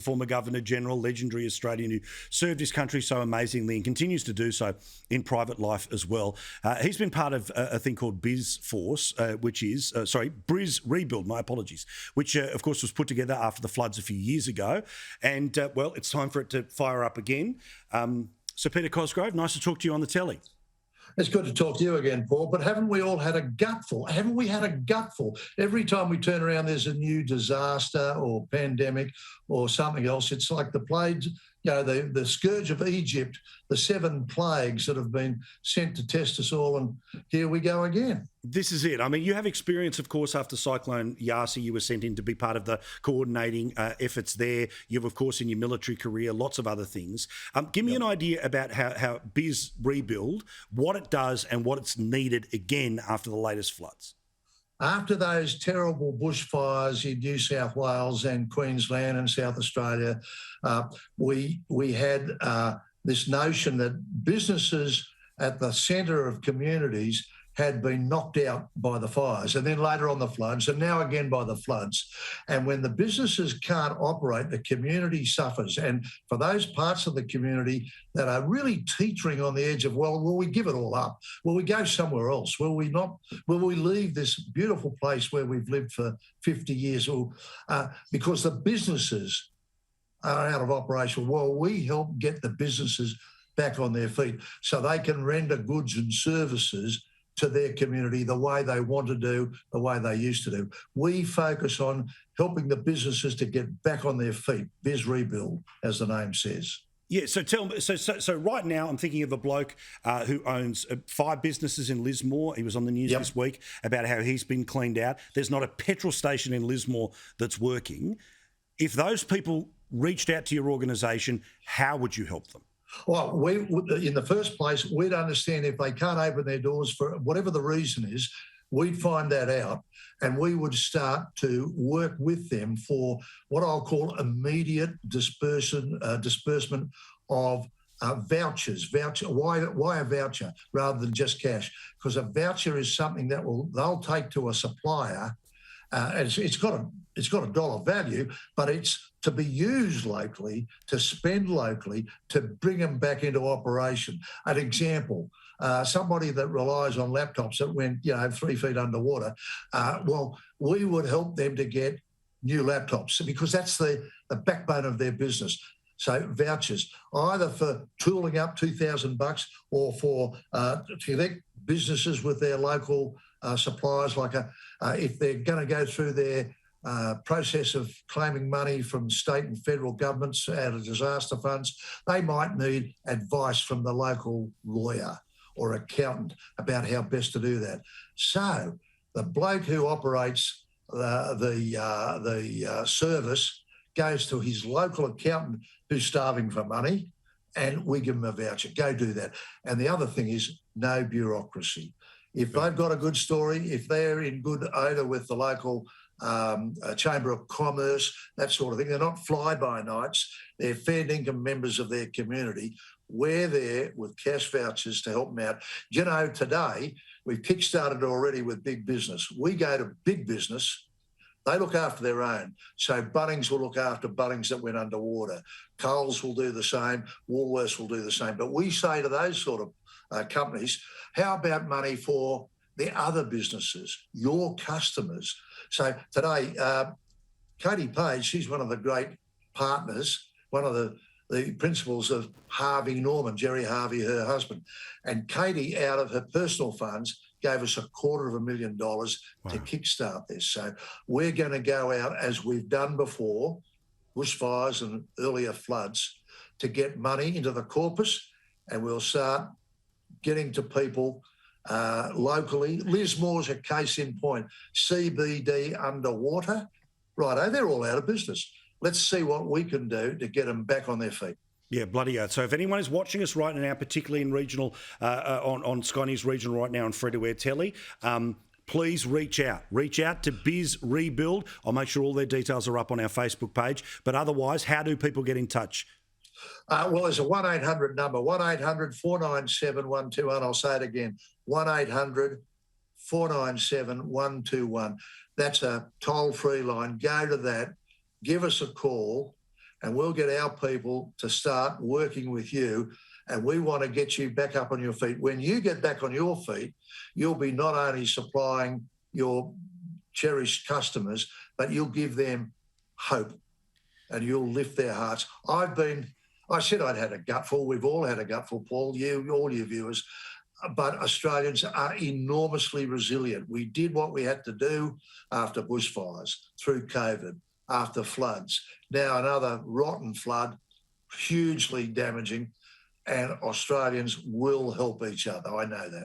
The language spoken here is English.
former Governor-General, legendary Australian who served his country so amazingly and continues to do so in private life as well. He's been part of a thing called BizRebuild, my apologies, which, of course, was put together after the floods a few years ago. And, well, it's time for it to fire up again. So, Peter Cosgrove, nice to talk to you on the telly. It's good to talk to you again, Paul, but haven't we all had a gutful? Haven't we had a gutful? Every time we turn around, there's a new disaster or pandemic or something else. It's like the plagues, the scourge of Egypt, the 7 plagues that have been sent to test us all, and here we go again. This is it. I mean, you have experience, of course, after Cyclone Yasi. You were sent in to be part of the coordinating efforts there. You've, of course, in your military career, lots of other things. Give me an idea about how BizRebuild, what it does and what it's needed again after the latest floods. After those terrible bushfires in New South Wales and Queensland and South Australia, we had this notion that businesses at the centre of communities had been knocked out by the fires, and then later on the floods, and now again by the floods. And when the businesses can't operate, the community suffers. And for those parts of the community that are really teetering on the edge of, well, will we give it all up? Will we go somewhere else? Will we not? Will we leave this beautiful place where we've lived for 50 years? Because the businesses are out of operation. Well, we help get the businesses back on their feet so they can render goods and services to their community the way they want to do, the way they used to do. We focus on helping the businesses to get back on their feet. BizRebuild, as the name says. Yeah, so tell me, so right now I'm thinking of a bloke who owns 5 businesses in Lismore. He was on the news this week about how he's been cleaned out. There's not a petrol station in Lismore that's working. If those people reached out to your organisation, how would you help them? Well, in the first place, we'd understand if they can't open their doors for whatever the reason is, we'd find that out and we would start to work with them for what I'll call immediate disbursement of vouchers. Why a voucher rather than just cash? Because a voucher is something that they'll take to a supplier. It's got a dollar value, but it's to be used locally, to spend locally, to bring them back into operation. An example, somebody that relies on laptops that went 3 feet underwater, well, we would help them to get new laptops because that's the backbone of their business. So vouchers, either for tooling up $2,000 or for to connect businesses with their local suppliers, like if they're going to go through their process of claiming money from state and federal governments out of disaster funds, they might need advice from the local lawyer or accountant about how best to do that. So the bloke who operates the service goes to his local accountant who's starving for money, and we give him a voucher. Go do that. And the other thing is no bureaucracy. If they've got a good story, if they're in good odour with the local Chamber of Commerce, that sort of thing, they're not fly-by-nights, they're fair income members of their community, we're there with cash vouchers to help them out. Today, we've kick-started already with big business. We go to big business, they look after their own. So Bunnings will look after Bunnings that went underwater. Coles will do the same, Woolworths will do the same. But we say to those sort of companies, how about money for the other businesses, your customers? So today, Katie Page, she's one of the great partners, one of the principals of Harvey Norman, Jerry Harvey, her husband. And Katie, out of her personal funds, gave us $250,000 to kickstart this. So we're going to go out, as we've done before, bushfires and earlier floods, to get money into the corpus, and we'll start getting to people locally. Lismore's a case in point. CBD underwater. Righto, they're all out of business. Let's see what we can do to get them back on their feet. Yeah, bloody oath. So if anyone is watching us right now, particularly in regional, on Sky News Regional right now on free-to-air telly, please reach out. Reach out to BizRebuild. I'll make sure all their details are up on our Facebook page. But otherwise, how do people get in touch? Well, there's a 1-800 number, 1-800-497-121. I'll say it again, 1-800-497-121. That's a toll-free line. Go to that, give us a call, and we'll get our people to start working with you. And we want to get you back up on your feet. When you get back on your feet, you'll be not only supplying your cherished customers, but you'll give them hope and you'll lift their hearts. I said I'd had a gutful. We've all had a gutful, Paul, all your viewers. But Australians are enormously resilient. We did what we had to do after bushfires, through COVID, after floods. Now another rotten flood, hugely damaging, and Australians will help each other. I know that.